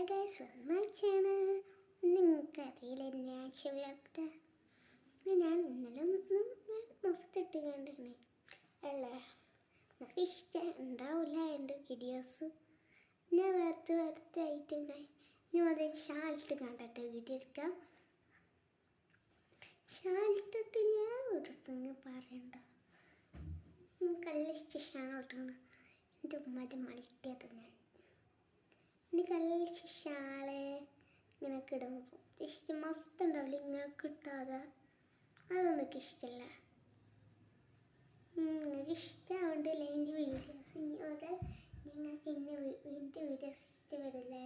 Hi guys, welcome my channel. നിങ്ങൾക്കറിയില്ല ഞാൻ ശിവരാക്ട ഞാൻ ഇന്നലെ മൊത്തമിട്ട് കണ്ടിരുന്നേ അല്ലേ, നമുക്ക് ഇഷ്ടം ഉണ്ടാവില്ല എൻ്റെ വീഡിയോസ്. ഞാൻ വേർത്ത് ആയിട്ടുണ്ടായി. ഞാൻ അത് ഷാളിട്ട് കണ്ടിട്ട് വീഡിയോ എടുക്കാം. ഷാളിട്ടിട്ട് ഞാൻ എടുത്തെന്ന് പറയണ്ട, കല്ലിഷ്ട ഷാളിട്ടാണ് എൻ്റെ ഉമ്മാൻ്റെ മൾട്ടിയത്. എനിക്ക് നല്ല ഷാള് ഇങ്ങനെയൊക്കെ ഇടുമ്പോൾ ഇഷ്ടം. മഫ്ത ഉണ്ടാവില്ല ഇങ്ങനെ കിട്ടാതെ, അതൊന്നും എനിക്ക് ഇഷ്ടമല്ല. നിങ്ങൾക്ക് ഇഷ്ടമാവണ്ടല്ലേ എൻ്റെ വീഡിയോസ്. ഇനി അത് നിങ്ങൾക്ക് എൻ്റെ വീഡിയോസ് ഇഷ്ടപ്പെടില്ലേ?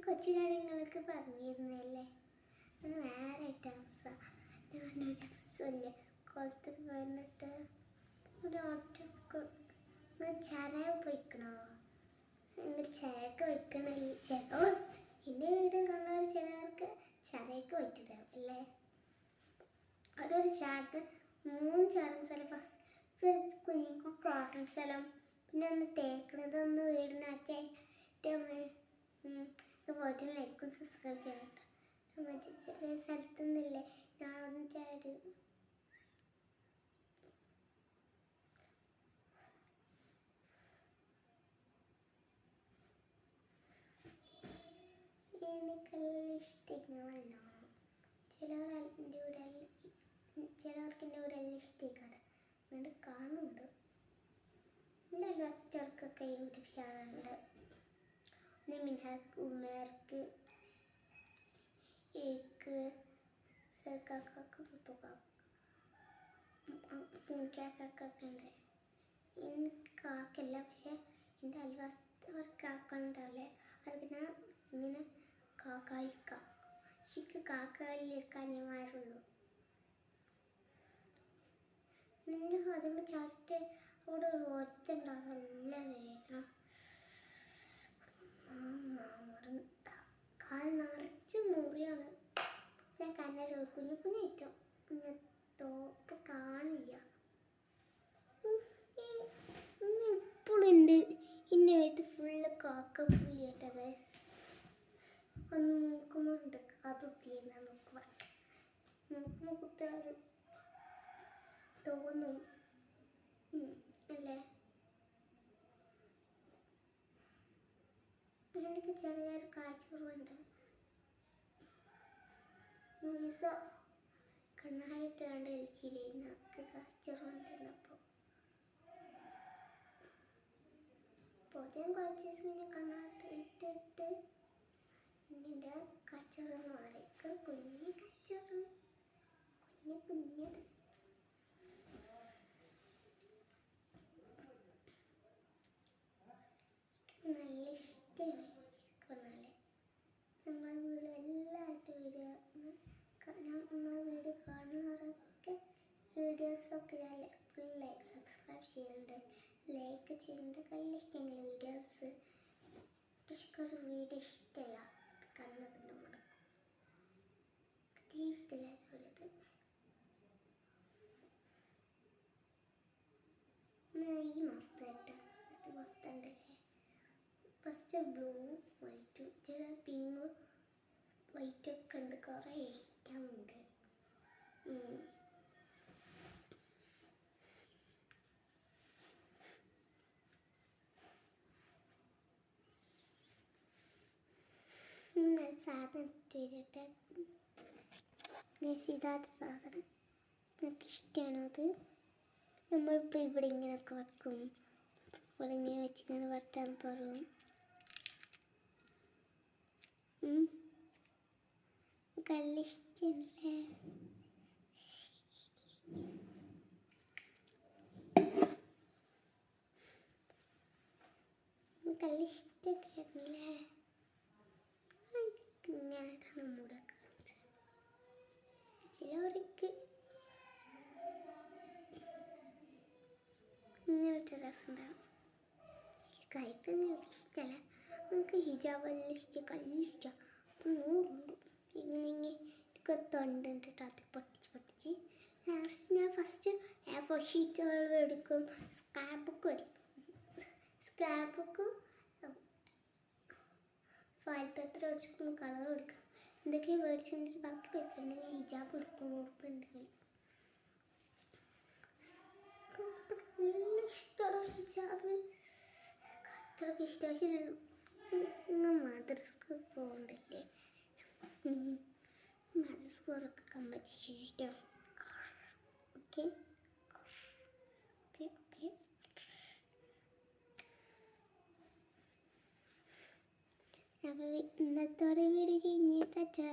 കൊച്ചു കാര്യങ്ങളൊക്കെ പറഞ്ഞിരുന്നല്ലേ, അത് വേറെ ഐറ്റംസാണ്. ഞാനൊരു രസമില്ലേ കുളത്തിൽ പോയിട്ട് ഒരു ഓട്ടൊക്കെ ചരവ് പോയിക്കണോ, ചരയൊക്കെ വെക്കണില്ല. ചിലപ്പോൾ എൻ്റെ വീട് കാണാൻ ചിലവർക്ക് ചരയൊക്കെ വെച്ചിട്ടാവും അല്ലേ. അതൊരു ചാട്ട് 3 ചാടും സ്ഥലം, ഫസ്റ്റ് കുഞ്ഞുങ്ങൾക്ക് ആട്ടും സ്ഥലം, പിന്നെ ഒന്ന് തേക്കണതൊന്ന് വീടിനകത്തായിട്ട് പോയിട്ട് ലൈക്കും സബ്സ്ക്രൈബ് ചെയ്യണം കേട്ടോ. മറ്റേ ചെറിയ സ്ഥലത്തൊന്നുമില്ലേ ഞാൻ ചാടി. എനിക്കെല്ലാം ഇഷ്ടങ്ങളെല്ലാം ചിലവർക്ക് എൻ്റെ വീട് എല്ലാം ഇഷ്ടമാക്കാറ് എന്നിട്ട് കാണുന്നുണ്ട്. എൻ്റെ അയൽവാസികൾക്കൊക്കെ യൂട്യൂബ് ചാനലുണ്ട്. മിൻഹാക്ക്, ഉമേർക്ക്, ഏക്ക്, സർക്കാക്കൊക്കെ പൂക്കാക്കൊക്കെ ഉണ്ട്. എനിക്ക് കാക്കല്ല, പക്ഷെ എൻ്റെ അയൽവാസികൾക്ക് കാക്കളുണ്ടാവില്ലേ, അവർക്ക് ഞാൻ ഇങ്ങനെ കാക്കായിക്കാം. ശരിക്കും കാക്കയിലേക്ക് അനിയന്മാരുള്ളൂ. നിങ്ങൾ അതുമ്പോൾ ചാടിട്ട് അവിടെ ഒരു ഒത്തുണ്ടാവും, നല്ല വേദന. കാൽ നിറച്ച് മുറിയാണ്. ഞാൻ കണ്ണൊരു കുഞ്ഞു കുഞ്ഞേറ്റവും പിന്നെ തോപ്പ് കാണില്ല. ഇപ്പോഴും എൻ്റെ മേത്ത് ഫുള്ള് കാക്കപ്പുള്ളിയായിട്ടാ ഗൈസ്. ഒന്ന് നോക്കുമ്പോൾ ഉണ്ട് കാത്തുത്തിയെന്നാ നോക്കുമ്പോൾ കുട്ടികൾ തോന്നും അല്ലേ. എനിക്ക് ചെറിയൊരു കാഴ്ചക്കുറവുണ്ട്. കണ്ണാടിയിട്ട് കണ്ട് കളിച്ചില്ലേ, നമുക്ക് കാഴ്ചക്കുറവുണ്ടായിരുന്നപ്പോൾ. പൊതുവെ കുറച്ച് ദിവസം മുന്നേ കണ്ണാടി ഇട്ടിട്ട് എൻ്റെ കച്ചറ മാറി. കുഞ്ഞ് കച്ചറ, കുഞ്ഞത്. നല്ല ഇഷ്ടമാണ് ശരിക്കും പറഞ്ഞാൽ. നമ്മളെ വീട് എല്ലാവരുടെ നമ്മളെ വീട് കാണുന്നവരൊക്കെ വീഡിയോസൊക്കെ ഫുൾ സബ്സ്ക്രൈബ് ചെയ്യുന്നുണ്ട്, ലൈക്ക് ചെയ്യുന്നുണ്ട്. നല്ല ഇഷ്ടമാണ് വീഡിയോസ്. പക്ഷെ ഒരു വീഡിയോ ഇഷ്ടമല്ല, കണ്ണൊക്കെ മുടക്കും, ഇഷ്ടമില്ല. ഈ മഫ്ത കേട്ടോ, അത് മഫ്ത ഉണ്ടല്ലേ, ഫസ്റ്റ് ബ്ലൂ വൈറ്റും ചില പിങ്കും വൈറ്റൊക്കെ ഉണ്ട്, കുറേ ഐറ്റം ഉണ്ട്. സാധനം ഇട്ട് വരട്ടെ. ഇതാത്ത സാധനം എനിക്ക് ഇഷ്ടമാണോ അത്. നമ്മളിപ്പോൾ ഇവിടെ ഇങ്ങനെയൊക്കെ വെക്കും, ഇവിടെ ഇങ്ങനെ വെച്ചിങ്ങനെ വർത്താൻ പറയും. കല്ലിഷ്ടല്ലേ, കല്ലിഷ്ടൊക്കെ ആയിരുന്നില്ലേ. ഇങ്ങനെയാണ് മുടക്ക ചിലവർക്ക് ഇങ്ങനത്തെ രസമുണ്ടാകും. കയ്പൊന്നും ഇഷ്ടമല്ല. നമുക്ക് ഹിജാബെല്ലാം ഇഷ്ടം, കല്ലിഷ്ടം. അപ്പം 100 ഇങ്ങനെ തൊണ്ടുണ്ട്, അത് പൊട്ടിച്ച് ലാസ്റ്റ് ഞാൻ ഫസ്റ്റ് A4 ഷീറ്റുകൾ എടുക്കും, സ്ക്രാപ്പ് ബുക്ക് എടുക്കും. സ്ക്രാപ്പ് ബുക്ക് എത്ര മേടിച്ചിട്ടും കളർ കൊടുക്കാം. എന്തൊക്കെയോ മേടിച്ചിട്ട് ബാക്കി പൈസ ഉണ്ടെങ്കിൽ ഹിജാബ് എടുക്കും ഉറപ്പുണ്ടെങ്കിൽ. നല്ല ഇഷ്ടമാണ് ഹിജാബ്, അത്രയ്ക്ക് ഇഷ്ടം. പക്ഷെ മദ്രസക്ക് പോകണ്ടല്ലേ, മദ്രസക്ക് പോകാനൊക്കെ കമ്പച്ച് ഇഷ്ടം. Okay okay okay. അപ്പോൾ ഇന്നത്തോടെ വീഡിയോ കഴിഞ്ഞ് ടാറ്റാ.